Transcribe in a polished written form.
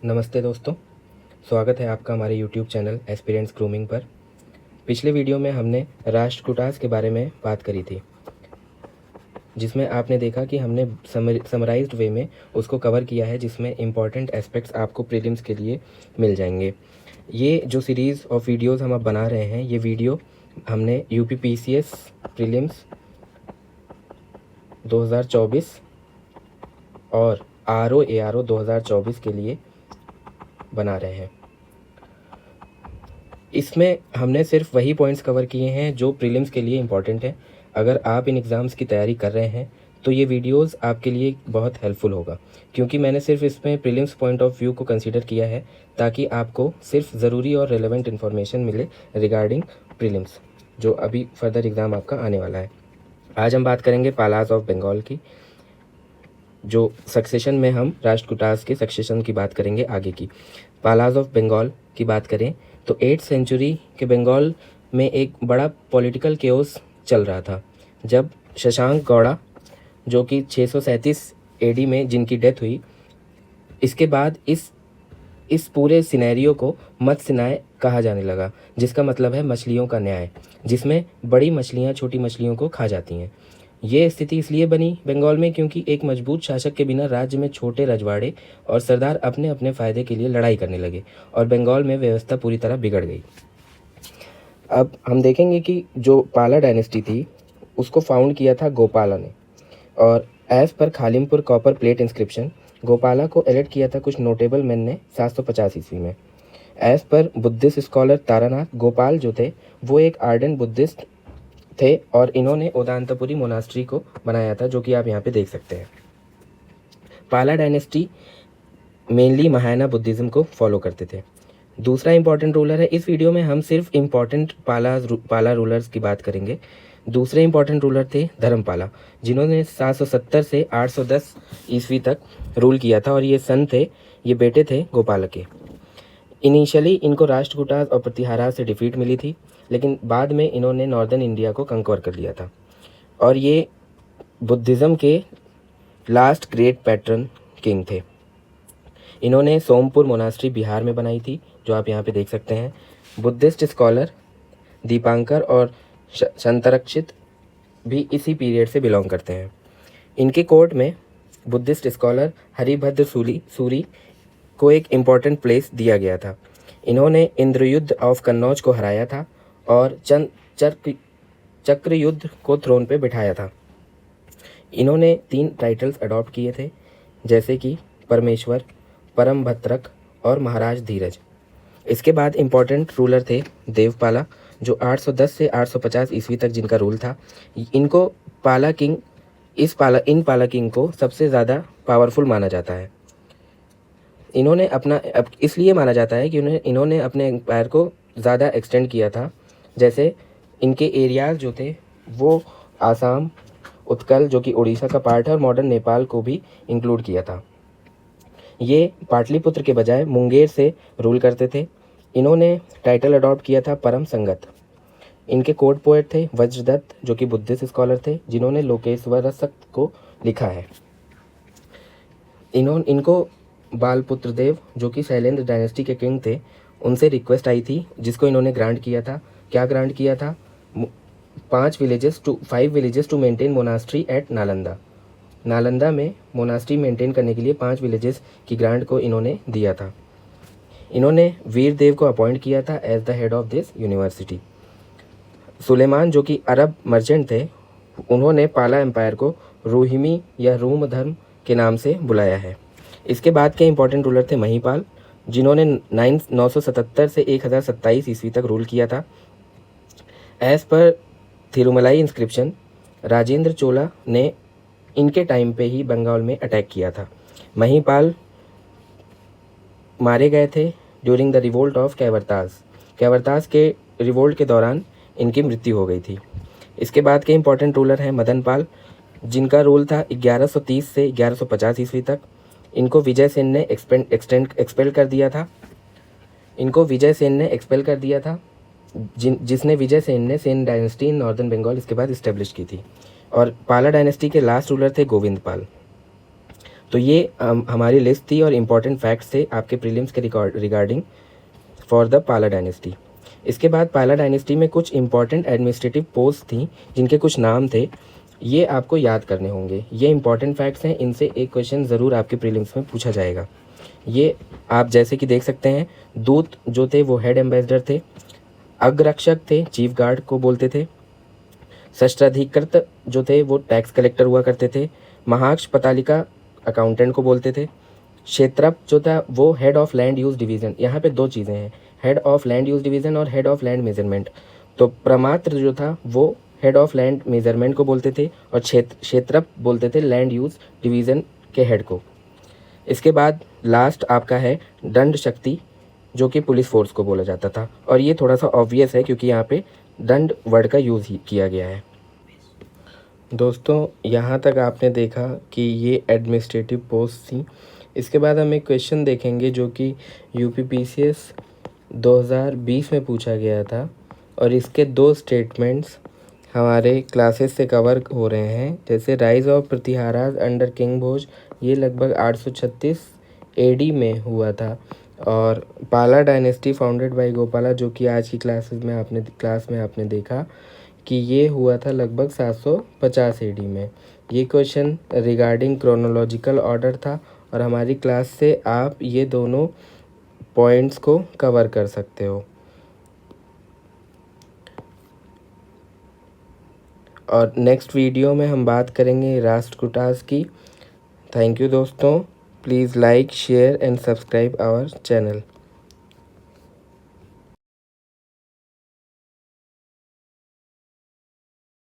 नमस्ते दोस्तों, स्वागत है आपका हमारे यूट्यूब चैनल एस्पिरेंट्स ग्रूमिंग पर। पिछले वीडियो में हमने राष्ट्रकूटास के बारे में बात करी थी, जिसमें आपने देखा कि हमने समराइज्ड वे में उसको कवर किया है, जिसमें इम्पॉर्टेंट एस्पेक्ट्स आपको प्रीलिम्स के लिए मिल जाएंगे। ये जो सीरीज़ ऑफ वीडियोज़ हम अब बना रहे हैं, ये वीडियो हमने यूपीपीसीएस प्रीलिम्स 2024 और आरओ एआरओ 2024 के लिए बना रहे हैं। इसमें हमने सिर्फ वही पॉइंट्स कवर किए हैं जो प्रीलिम्स के लिए इम्पॉर्टेंट है। अगर आप इन एग्ज़ाम्स की तैयारी कर रहे हैं तो ये वीडियोस आपके लिए बहुत हेल्पफुल होगा, क्योंकि मैंने सिर्फ इसमें प्रीलिम्स पॉइंट ऑफ व्यू को कंसीडर किया है ताकि आपको सिर्फ ज़रूरी और रेलेवेंट इन्फॉर्मेशन मिले रिगार्डिंग प्रीलिम्स, जो अभी फर्दर एग्ज़ाम आपका आने वाला है। आज हम बात करेंगे पालास ऑफ बंगाल की, जो सक्सेशन में हम राष्ट्रकूटास के सक्सेशन की बात करेंगे आगे की। पालास ऑफ बंगाल की बात करें तो 8th सेंचुरी के बंगाल में एक बड़ा पॉलिटिकल केओस चल रहा था, जब शशांक गौड़ा, जो कि 637 एडी में जिनकी डेथ हुई, इसके बाद इस पूरे सिनेरियो को मत्स्य न्याय कहा जाने लगा, जिसका मतलब है मछलियों का न्याय, जिसमें बड़ी मछलियाँ छोटी मछलियों को खा जाती हैं। ये स्थिति इसलिए बनी बंगाल में क्योंकि एक मजबूत शासक के बिना राज्य में छोटे रजवाड़े और सरदार अपने अपने फ़ायदे के लिए लड़ाई करने लगे और बंगाल में व्यवस्था पूरी तरह बिगड़ गई। अब हम देखेंगे कि जो पाला डायनेस्टी थी उसको फाउंड किया था गोपाला ने, और एज पर Khalimpur copper plate inscription Gopala को एलेक्ट किया था कुछ नोटेबल मैन ने 750 ईस्वी में। As per Buddhist scholar Taranath, Gopal जो थे वो एक आर्डेंट बुद्धिस्ट थे और इन्होंने उदांतपुरी मोनास्ट्री को बनाया था, जो कि आप यहाँ पे देख सकते हैं। पाला डायनेस्टी मेनली महायाना बुद्धिज़्म को फॉलो करते थे। दूसरा इंपॉर्टेंट रूलर है, इस वीडियो में हम सिर्फ इम्पॉर्टेंट पाला रूलर्स की बात करेंगे। दूसरे इंपॉर्टेंट रूलर थे धर्मपाला, जिन्होंने 770 से 810 ईस्वी तक रूल किया था, और ये सन थे, ये बेटे थे गोपाल के। इनिशियली इनको राष्ट्रकूटास और प्रतिहारा से डिफीट मिली थी, लेकिन बाद में इन्होंने नॉर्दर्न इंडिया को कंक्वर कर लिया था, और ये बुद्धिज़्म के लास्ट ग्रेट पैटर्न किंग थे। इन्होंने सोमपुर मोनास्ट्री बिहार में बनाई थी, जो आप यहाँ पे देख सकते हैं। बुद्धिस्ट स्कॉलर दीपांकर और संतरक्षित भी इसी पीरियड से बिलोंग करते हैं। इनके कोर्ट में बुद्धिस्ट स्कॉलर हरिभद्र सूरी को एक इम्पॉर्टेंट प्लेस दिया गया था। इन्होंने इंद्रयुद्ध ऑफ कन्नौज को हराया था और चक्र युद्ध को थ्रोन पे बिठाया था। इन्होंने 3 टाइटल्स अडॉप्ट किए थे, जैसे कि परमेश्वर, परम भत्रक और महाराज धीरज। इसके बाद इम्पॉर्टेंट रूलर थे देवपाला, जो 810 से 850 ईस्वी तक जिनका रूल था। इनको पाला किंग इन पाला किंग को सबसे ज़्यादा पावरफुल माना जाता है। इन्होंने इसलिए माना जाता है कि इन्होंने अपने एम्पायर को ज़्यादा एक्सटेंड किया था। जैसे इनके एरियाज़ जो थे वो आसाम, उत्कल जो कि उड़ीसा का पार्ट है, और मॉडर्न नेपाल को भी इंक्लूड किया था। ये पाटलिपुत्र के बजाय मुंगेर से रूल करते थे। इन्होंने टाइटल अडॉप्ट किया था परम संगत। इनके कोर्ट पोएट थे वज्रदत्त, जो कि बुद्धिस्ट स्कॉलर थे, जिन्होंने लोकेश्वरसक को लिखा है। इनको बालपुत्र देव, जो कि शैलेंद्र डायनेस्टी के किंग थे, उनसे रिक्वेस्ट आई थी, जिसको इन्होंने ग्रांट किया था। क्या ग्रांट किया था? 5 villages to maintain monastery at Nalanda. Nalanda में मोनास्ट्री मेंटेन करने के लिए 5 विलेजेस की ग्रांट को इन्होंने दिया था। इन्होंने वीर देव को अपॉइंट किया था as the head of this university. Sulaiman, जो कि अरब मर्चेंट थे, उन्होंने पाला एम्पायर को रोहिमी या रोम धर्म के नाम से बुलाया है। इसके बाद के इंपॉर्टेंट रूलर थे महीपाल, जिन्होंने 977 से 1027 ईस्वी तक रूल किया था। As per Thirumalai inscription, Rajendra चोला ने इनके टाइम पे ही बंगाल में अटैक किया था। महीपाल मारे गए थे ड्यूरिंग द रिवोल्ट ऑफ कैवरतास के रिवोल्ट के दौरान इनकी मृत्यु हो गई थी। इसके बाद के इंपॉर्टेंट रूलर हैं मदनपाल, जिनका रूल था 1130 से 1150 ईस्वी तक। इनको विजय सेन ने एक्सपेल कर दिया था। जिसने विजय सेन ने Sen dynasty in northern Bengal इसके बाद इस्टेब्लिश की थी। और पाला डायनेस्टी के लास्ट रूलर थे गोविंद पाल। तो ये हमारी लिस्ट थी और इम्पॉर्टेंट फैक्ट्स थे आपके प्रीलिम्स के रिगार्डिंग फॉर द पाला डायनेस्टी। इसके बाद पाला डायनेस्टी में कुछ इंपॉर्टेंट एडमिनिस्ट्रेटिव पोस्ट थी जिनके कुछ नाम थे, ये आपको याद करने होंगे। ये इंपॉर्टेंट फैक्ट्स हैं, इनसे एक क्वेश्चन ज़रूर आपके प्रीलिम्स में पूछा जाएगा। ये आप जैसे कि देख सकते हैं, दूत जो थे वो हेड एम्बेसडर थे, अग्ररक्षक थे चीफ गार्ड को बोलते थे, शस्त्राधिकृत जो थे वो टैक्स कलेक्टर हुआ करते थे, महाक्ष पतालिका अकाउंटेंट को बोलते थे, क्षेत्रप जो था वो head of land use division. यहाँ पे दो चीज़ें हैं, head of land use division और हेड ऑफ लैंड मेजरमेंट। तो प्रमात्र जो था वो हेड ऑफ लैंड मेजरमेंट को बोलते थे और क्षेत्रप बोलते थे लैंड यूज डिवीज़न के हेड को। इसके बाद लास्ट आपका है दंड शक्ति, जो कि पुलिस फोर्स को बोला जाता था, और ये थोड़ा सा ऑब्वियस है क्योंकि यहाँ पे दंड वर्ड का यूज़ ही किया गया है। दोस्तों यहाँ तक आपने देखा कि ये एडमिनिस्ट्रेटिव पोस्ट थी। इसके बाद हम एक क्वेश्चन देखेंगे जो कि यूपीपीसीएस 2020 में पूछा गया था, और इसके दो स्टेटमेंट्स हमारे क्लासेस से कवर हो रहे हैं। जैसे राइज ऑफ प्रतिहाराज अंडर किंग भोज, ये लगभग 836 एडी में हुआ था, और पाला डायनेस्टी फाउंडेड बाय गोपाला, जो कि आज की क्लास में आपने देखा कि ये हुआ था लगभग 750 एडी में। ये क्वेश्चन रिगार्डिंग क्रोनोलॉजिकल ऑर्डर था, और हमारी क्लास से आप ये दोनों पॉइंट्स को कवर कर सकते हो। और नेक्स्ट वीडियो में हम बात करेंगे राष्ट्रकूटास की। थैंक यू दोस्तों, please like share and subscribe our channel.